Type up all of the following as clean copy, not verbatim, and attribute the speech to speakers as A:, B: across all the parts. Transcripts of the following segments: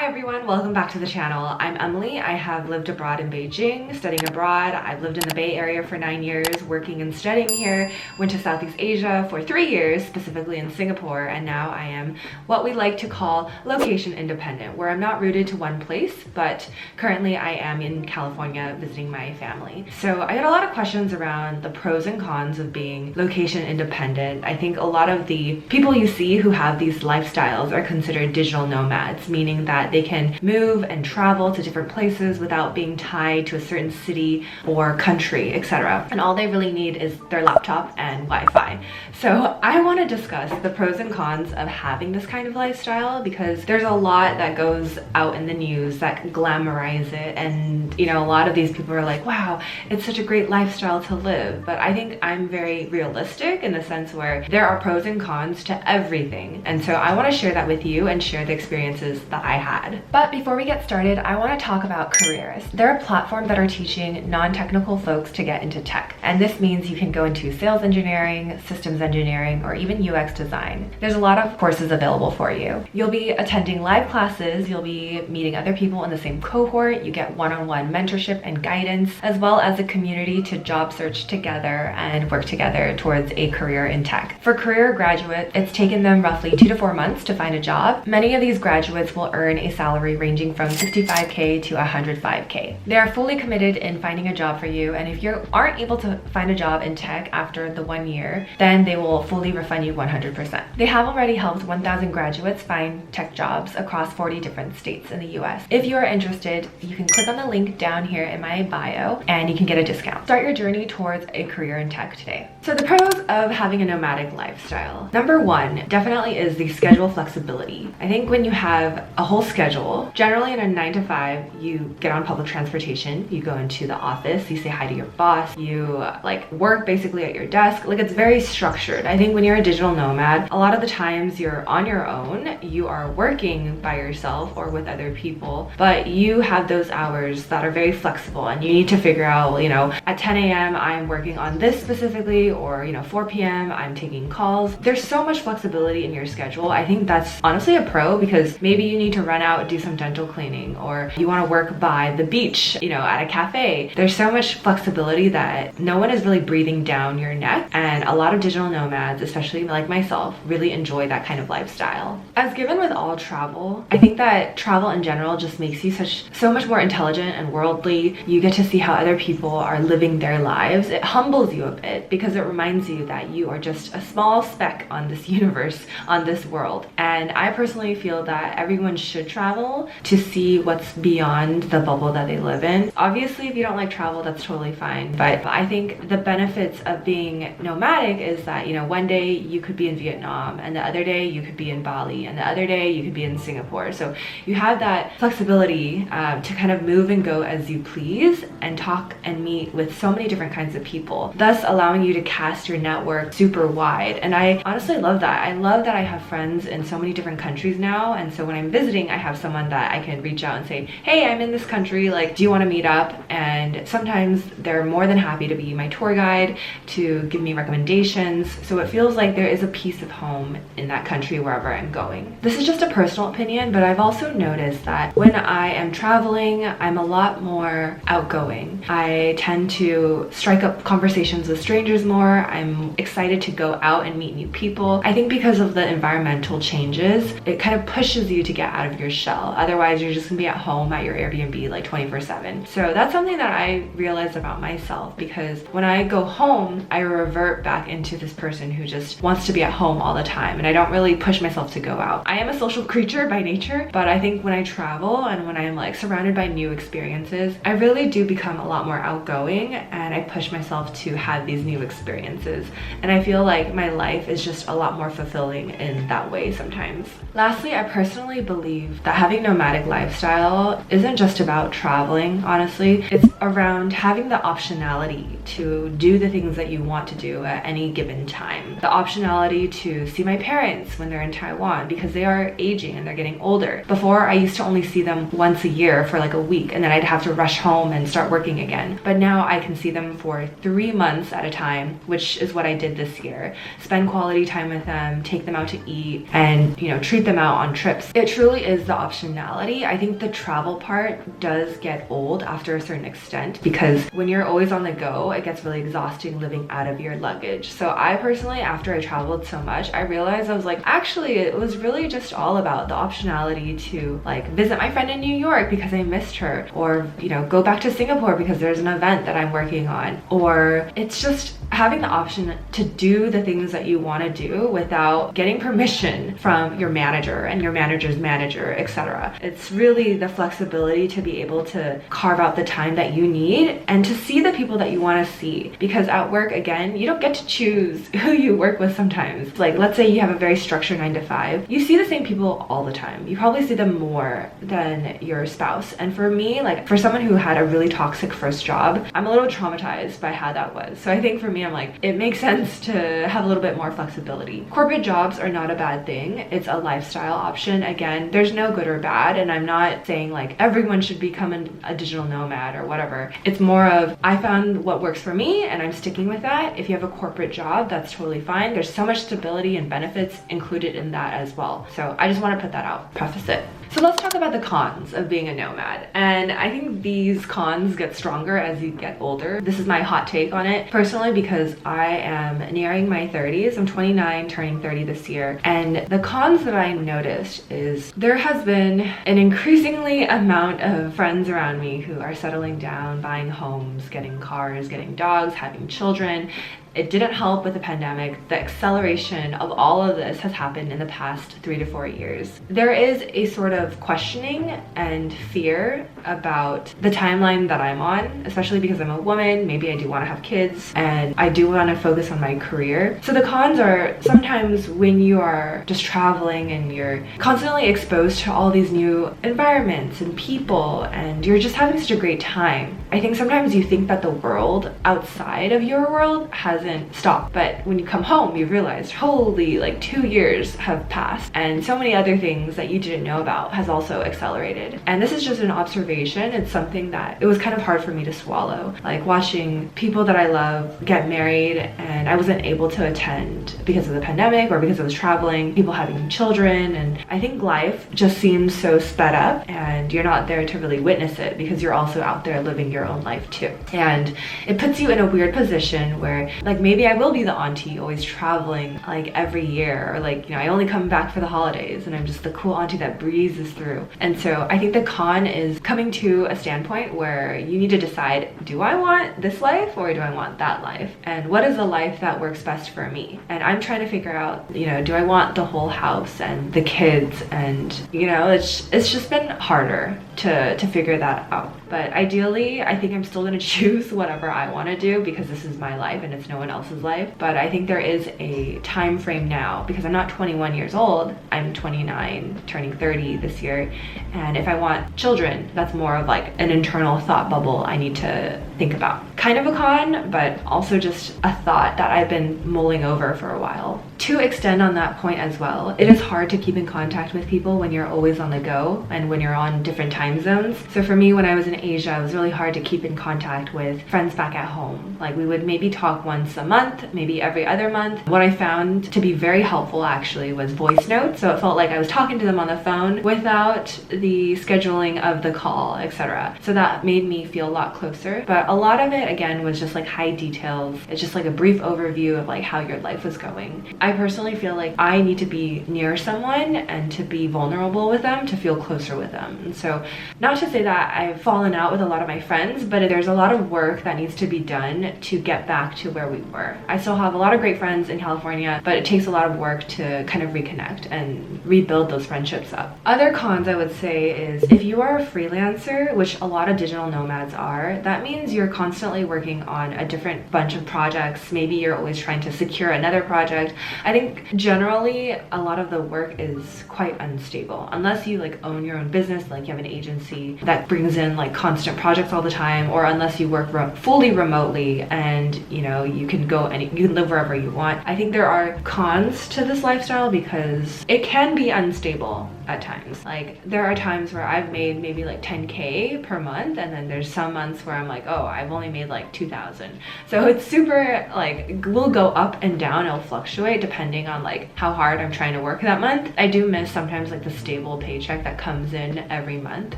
A: Hi everyone, welcome back to the channel. I'm Emily. I have lived abroad in Beijing, studying abroad. I've lived in the Bay Area for 9 years, working and studying here. Went to Southeast Asia for 3 years, specifically in Singapore, and now I am what we like to call location independent, where I'm not rooted to one place, but currently I am in California visiting my family. So I got a lot of questions around the pros and cons of being location independent. I think a lot of the people you see who have these lifestyles are considered digital nomads, meaning that they can move and travel to different places without being tied to a certain city or country, etc. And all they really need is their laptop and Wi-Fi. So I want to discuss the pros and cons of having this kind of lifestyle, because there's a lot that goes out in the news that glamorize it, and you know, a lot of these people are like, wow, it's such a great lifestyle to live. But I think I'm very realistic in the sense where there are pros and cons to everything, and so I want to share that with you and share the experiences that I had. But before we get started, I want to talk about careers. They're a platform that are teaching non-technical folks to get into tech, and this means you can go into sales engineering, systems engineering, or even UX design. There's a lot of courses available for you. You'll be attending live classes, you'll be meeting other people in the same cohort, you get one-on-one mentorship and guidance, as well as a community to job search together and work together towards a career in tech. For career graduates, it's taken them roughly 2 to 4 months to find a job. Many of these graduates will earn a salary ranging from $65K to $105K. They are fully committed in finding a job for you, and if you aren't able to find a job in tech after the 1 year, then they will fully refund you 100%. They have already helped 1,000 graduates find tech jobs across 40 different states in the US. If you are interested, you can click on the link down here in my bio and you can get a discount. Start your journey towards a career in tech today. So the pros of having a nomadic lifestyle. Number one, definitely is the schedule flexibility. I think when you have a whole schedule, generally in a 9 to 5, you get on public transportation, you go into the office, you say hi to your boss, you like work basically at your desk. Like, it's very structured. I think when you're a digital nomad, a lot of the times you're on your own, you are working by yourself or with other people, but you have those hours that are very flexible, and you need to figure out, you know, at 10 a.m. I'm working on this specifically, or you know, 4 p.m. I'm taking calls. There's so much flexibility in your schedule. I think that's honestly a pro, because maybe you need to run out, do some dental cleaning, or you want to work by the beach, you know, at a cafe. There's so much flexibility that no one is really breathing down your neck, and a lot of digital nomads, especially like myself, really enjoy that kind of lifestyle. As given with all travel, I think that travel in general just makes you so much more intelligent and worldly. You get to see how other people are living their lives. It humbles you a bit, because it reminds you that you are just a small speck on this universe, on this world. And I personally feel that everyone should travel to see what's beyond the bubble that they live in. Obviously, if you don't like travel, that's totally fine. But I think the benefits of being nomadic is that, you know, one day you could be in Vietnam, and the other day you could be in Bali, and the other day you could be in Singapore. So you have that flexibility to kind of move and go as you please, and talk and meet with so many different kinds of people, thus allowing you to cast your network super wide. And I honestly love that. I love that I have friends in so many different countries now, and so when I'm visiting, I have someone that I can reach out and say, hey, I'm in this country, like, do you want to meet up? And sometimes they're more than happy to be my tour guide, to give me recommendations. So it feels like there is a piece of home in that country wherever I'm going. This is just a personal opinion, but I've also noticed that when I am traveling, I'm a lot more outgoing. I tend to strike up conversations with strangers more. I'm excited to go out and meet new people. I think because of the environmental changes, it kind of pushes you to get out of your shell. Otherwise, you're just gonna be at home at your Airbnb like 24/7. So that's something that I realized about myself, because when I go home, I revert back into this person who just wants to be at home all the time, and I don't really push myself to go out. I am a social creature by nature, but I think when I travel and when I'm like surrounded by new experiences, I really do become a lot more outgoing, and I push myself to have these new experiences. And I feel like my life is just a lot more fulfilling in that way sometimes. Lastly, I personally believe that having nomadic lifestyle isn't just about traveling, honestly. It's around having the optionality to do the things that you want to do at any given time. The optionality to see my parents when they're in Taiwan, because they are aging and they're getting older. Before, I used to only see them once a year for like a week, and then I'd have to rush home and start working again. But now I can see them for 3 months at a time, which is what I did this year. Spend quality time with them, take them out to eat, and you know, treat them out on trips. It truly is the optionality. I think the travel part does get old after a certain extent, because when you're always on the go, it gets really exhausting living out of your luggage. So I personally, after I traveled so much, I realized I was like, actually, it was really just all about the optionality to like visit my friend in New York because I missed her, or, you know, go back to Singapore because there's an event that I'm working on, or it's just having the option to do the things that you want to do without getting permission from your manager and your manager's manager, etc. It's really the flexibility to be able to carve out the time that you need and to see the people that you want to see. Because at work, again, you don't get to choose who you work with sometimes. Like, let's say you have a very structured 9 to 5. You see the same people all the time. You probably see them more than your spouse. And for me, like for someone who had a really toxic first job, I'm a little traumatized by how that was. So I think for me, I'm like, it makes sense to have a little bit more flexibility. Corporate jobs are not a bad thing. It's a lifestyle option. Again, there's no good or bad, and I'm not saying like everyone should become a digital nomad or whatever. It's more of, I found what works for me and I'm sticking with that. If you have a corporate job, that's totally fine. There's so much stability and benefits included in that as well. So I just want to put that out, preface it. So let's talk about the cons of being a nomad. And I think these cons get stronger as you get older. This is my hot take on it personally, because I am nearing my 30s. I'm 29, turning 30 this year. And the cons that I noticed is there has been an increasingly amount of friends around me who are settling down, buying homes, getting cars, getting dogs, having children. It didn't help with the pandemic. The acceleration of all of this has happened in the past 3 to 4 years. There is a sort of questioning and fear about the timeline that I'm on, especially because I'm a woman. Maybe I do want to have kids and I do want to focus on my career. So the cons are sometimes when you are just traveling and you're constantly exposed to all these new environments and people and you're just having such a great time. I think sometimes you think that the world outside of your world hasn't stopped, but when you come home you realize, holy, like 2 years have passed and so many other things that you didn't know about has also accelerated. And this is just an observation. It's something that it was kind of hard for me to swallow, like watching people that I love get married and I wasn't able to attend because of the pandemic or because I was traveling, people having children, and I think life just seems so sped up and you're not there to really witness it because you're also out there living your own life too. And it puts you in a weird position where like maybe I will be the auntie always traveling like every year, or like, you know, I only come back for the holidays and I'm just the cool auntie that breezes through. And so I think the con is coming to a standpoint where you need to decide, do I want this life or do I want that life? And what is the life that works best for me? And I'm trying to figure out, you know, do I want the whole house and the kids? And, you know, it's just been harder to figure that out. But ideally, I think I'm still going to choose whatever I want to do because this is my life and it's no one else's life. But I think there is a time frame now because I'm not 21 years old. I'm 29, turning 30 this year. And if I want children, that's more of like an internal thought bubble I need to think about. Kind of a con, but also just a thought that I've been mulling over for a while. To extend on that point as well, it is hard to keep in contact with people when you're always on the go and when you're on different time zones. So for me, when I was in Asia, it was really hard to keep in contact with friends back at home. Like we would maybe talk once a month, maybe every other month. What I found to be very helpful actually was voice notes. So it felt like I was talking to them on the phone without the scheduling of the call, etc. So that made me feel a lot closer. But a lot of it, again, was just like high details. It's just like a brief overview of like how your life was going. I personally feel like I need to be near someone and to be vulnerable with them to feel closer with them. And so not to say that I've fallen out with a lot of my friends, but there's a lot of work that needs to be done to get back to where we were. I still have a lot of great friends in California, but it takes a lot of work to kind of reconnect and rebuild those friendships up. Other cons I would say is if you are a freelancer, which a lot of digital nomads are, that means you're constantly working on a different bunch of projects. Maybe you're always trying to secure another project. I think generally a lot of the work is quite unstable unless you like own your own business, like you have an agency that brings in like constant projects all the time, or unless you work fully remotely and you know you can go and you can live wherever you want. I think there are cons to this lifestyle because it can be unstable. at times. Like there are times where I've made maybe like 10K per month, and then there's some months where I'm like, oh, I've only made like 2,000. So it's super like, will go up and down, it'll fluctuate depending on like how hard I'm trying to work that month. I do miss sometimes like the stable paycheck that comes in every month.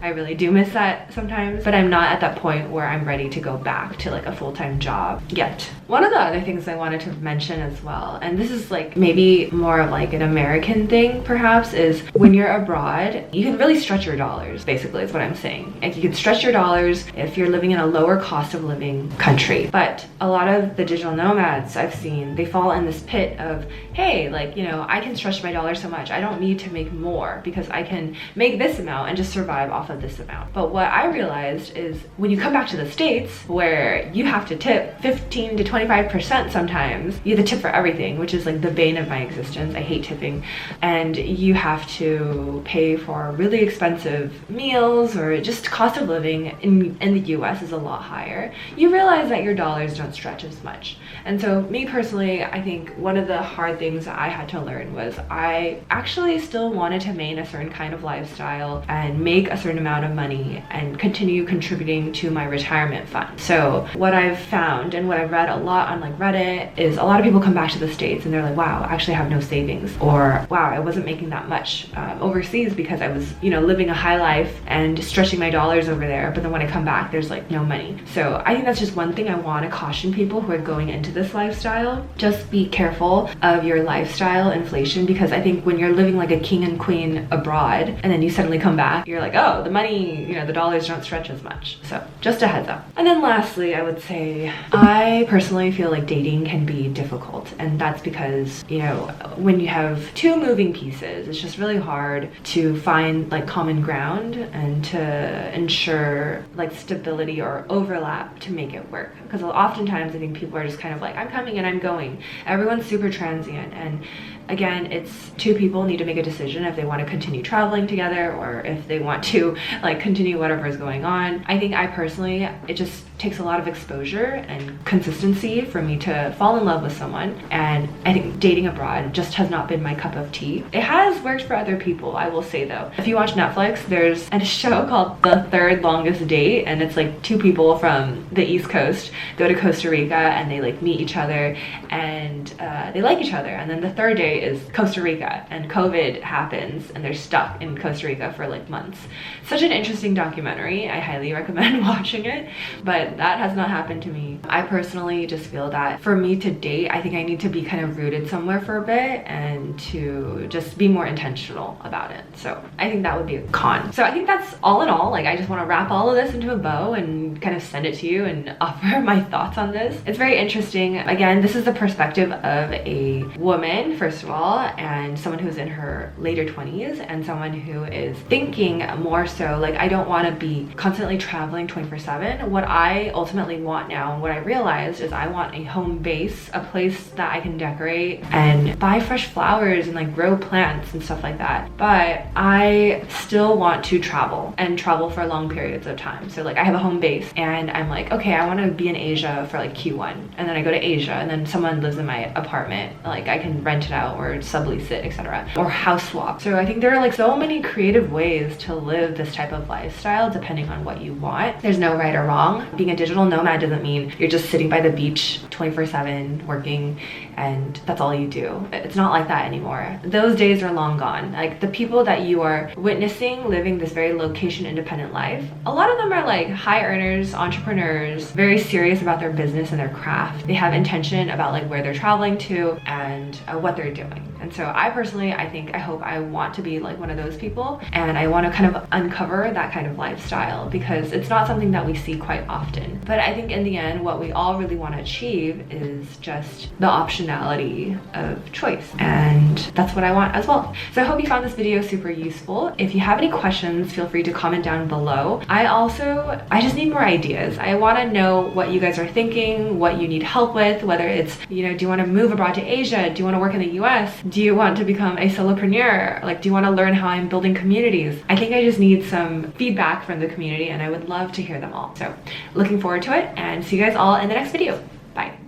A: I really do miss that sometimes, but I'm not at that point where I'm ready to go back to like a full-time job yet. One of the other things I wanted to mention as well, and this is like maybe more of like an American thing perhaps, is when you're abroad, you can really stretch your dollars, basically is what I'm saying. Like you can stretch your dollars if you're living in a lower cost of living country. But a lot of the digital nomads I've seen, they fall in this pit of, hey, like, you know, I can stretch my dollars so much, I don't need to make more because I can make this amount and just survive off of this amount. But what I realized is when you come back to the States, where you have to tip 15 to 25% sometimes, you have to tip for everything, which is like the bane of my existence. I hate tipping. And you have to pay for really expensive meals, or just cost of living in the US is a lot higher. You realize that your dollars don't stretch as much. And so me personally, I think one of the hard things that I had to learn was I actually still wanted to maintain a certain kind of lifestyle and make a certain amount of money and continue contributing to my retirement fund. So what I've found and what I've read a lot on like Reddit is a lot of people come back to the States and they're like, wow, I actually have no savings, or wow, I wasn't making that much overseas because I was, you know, living a high life and stretching my dollars over there, but then when I come back there's like no money. So I think that's just one thing I want to caution people who are going into this lifestyle. Just be careful of your lifestyle inflation, because I think when you're living like a king and queen abroad and then you suddenly come back, you're like, oh, the money, you know, the dollars don't stretch as much. So just a heads up. And then lastly, I would say I personally feel like dating can be difficult, and that's because, you know, when you have two moving pieces, it's just really hard to find like common ground and to ensure like stability or overlap to make it work. Because oftentimes I think people are just kind of like, I'm coming and I'm going. Everyone's super transient, and again, it's two people need to make a decision if they want to continue traveling together or if they want to like continue whatever is going on. I think I personally, it just takes a lot of exposure and consistency for me to fall in love with someone, and I think dating abroad just has not been my cup of tea. It has worked for other people, I will say though. If you watch Netflix, there's a show called The Third Longest Date, and it's like two people from the East Coast go to Costa Rica and they like meet each other and they like each other, and then the third day is Costa Rica and COVID happens and they're stuck in Costa Rica for like months. Such an interesting documentary. I highly recommend watching it, but that has not happened to me. I personally just feel that for me to date, I think I need to be kind of rooted somewhere for a bit and to just be more intentional about it. So I think that would be a con. So I think that's all in all. Like, I just want to wrap all of this into a bow and kind of send it to you and offer my thoughts on this. It's very interesting. Again, this is the perspective of a woman, first of all, and someone who's in her later 20s, and someone who is thinking more so like, I don't want to be constantly traveling 24/7. What I ultimately want now, and what I realized, is I want a home base, a place that I can decorate and buy fresh flowers and like grow plants and stuff like that. But I still want to travel and travel for long periods of time. So like I have a home base and I'm like, okay, I want to be in Asia for like Q1, and then I go to Asia and then someone lives in my apartment, like I can rent it out or sublease it, etc., or house swap. So I think there are like so many creative ways to live this type of lifestyle depending on what you want. There's no right or wrong. Being a digital nomad doesn't mean you're just sitting by the beach 24/7 working and that's all you do. It's not like that anymore. Those days are long gone. Like the people that you are witnessing living this very location independent life, a lot of them are like high earners, entrepreneurs, very serious about their business and their craft. They have intention about like where they're traveling to and what they're doing. And so I personally, I hope I want to be like one of those people, and I want to kind of uncover that kind of lifestyle because it's not something that we see quite often. But I think in the end, what we all really want to achieve is just the optionality of choice, and that's what I want as well. So I hope you found this video super useful. If you have any questions, feel free to comment down below. I just need more ideas. I want to know what you guys are thinking, what you need help with, whether it's, you know, do you want to move abroad to Asia? Do you want to work in the US? Do you want to become a solopreneur? Like, do you want to learn how I'm building communities? I think I just need some feedback from the community, and I would love to hear them all. So looking forward to it, and see you guys all in the next video. Bye.